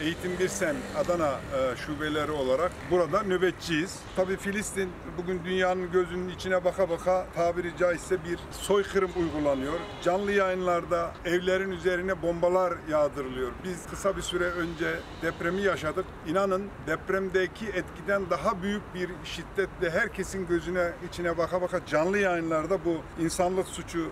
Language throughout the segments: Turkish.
Eğitim Birsen Adana şubeleri olarak burada nöbetçiyiz. Tabii Filistin bugün dünyanın gözünün içine baka baka tabiri caizse bir soykırım uygulanıyor. Canlı yayınlarda evlerin üzerine bombalar yağdırılıyor. Biz kısa bir süre önce depremi yaşadık. İnanın depremdeki etkiden daha büyük bir şiddetle herkesin gözüne içine baka baka canlı yayınlarda bu insanlık suçu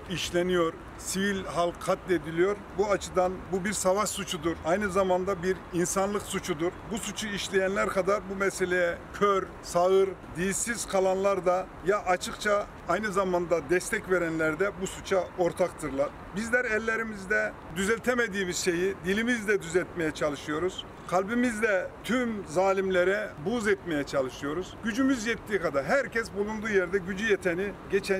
işleniyor. Sivil halk katlediliyor. Bu açıdan bu bir savaş suçudur. Aynı zamanda bir insanlık suçudur. Bu suçu işleyenler kadar bu meseleye kör, sağır, dilsiz kalanlar da ya açıkça aynı zamanda destek verenler de bu suça ortaktırlar. Bizler ellerimizde düzeltemediğimiz şeyi dilimizle düzeltmeye çalışıyoruz. Kalbimizle tüm zalimlere buğz etmeye çalışıyoruz. Gücümüz yettiği kadar herkes bulunduğu yerde gücü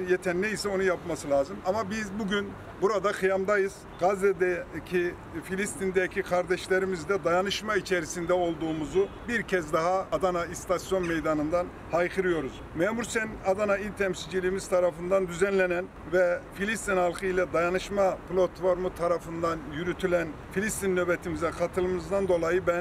yeten neyse onu yapması lazım. Ama biz bugün burada kıyamdayız. Gazze'deki, Filistin'deki kardeşlerimizle dayanışma içerisinde olduğumuzu bir kez daha Adana İstasyon Meydanı'ndan haykırıyoruz. Memur Sen Adana İl Temsilciliğimiz tarafından düzenlenen ve Filistin halkı ile dayanışma platformu tarafından yürütülen Filistin nöbetimize katılımınızdan dolayı ben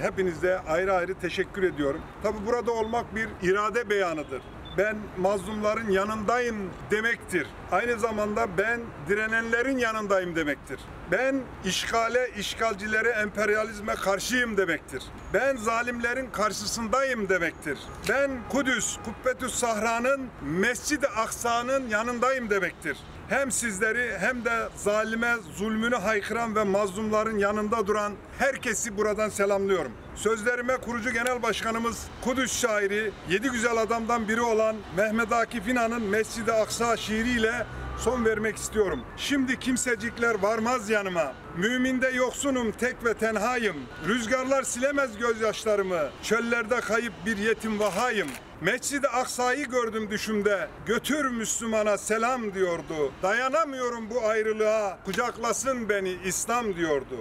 hepinize ayrı ayrı teşekkür ediyorum. Tabii burada olmak bir irade beyanıdır. Ben mazlumların yanındayım demektir. Aynı zamanda ben direnenlerin yanındayım demektir. Ben işgale, işgalcilere, emperyalizme karşıyım demektir. Ben zalimlerin karşısındayım demektir. Ben Kudüs, Kubbetü's Sahra'nın, Mescid-i Aksa'nın yanındayım demektir. Hem sizleri hem de zalime, zulmünü haykıran ve mazlumların yanında duran herkesi buradan selamlıyorum. Sözlerime kurucu genel başkanımız Kudüs şairi, 7 güzel adamdan biri olan Mehmet Akif İnan'ın Mescid-i Aksa şiiriyle son vermek istiyorum. Şimdi kimsecikler varmaz yanıma. Müminde yoksunum, tek ve tenhayım. Rüzgarlar silemez gözyaşlarımı. Çöllerde kayıp bir yetim vahayım. Mescid-i Aksa'yı gördüm düşümde. Götür Müslümana selam diyordu. Dayanamıyorum bu ayrılığa. Kucaklasın beni İslam diyordu.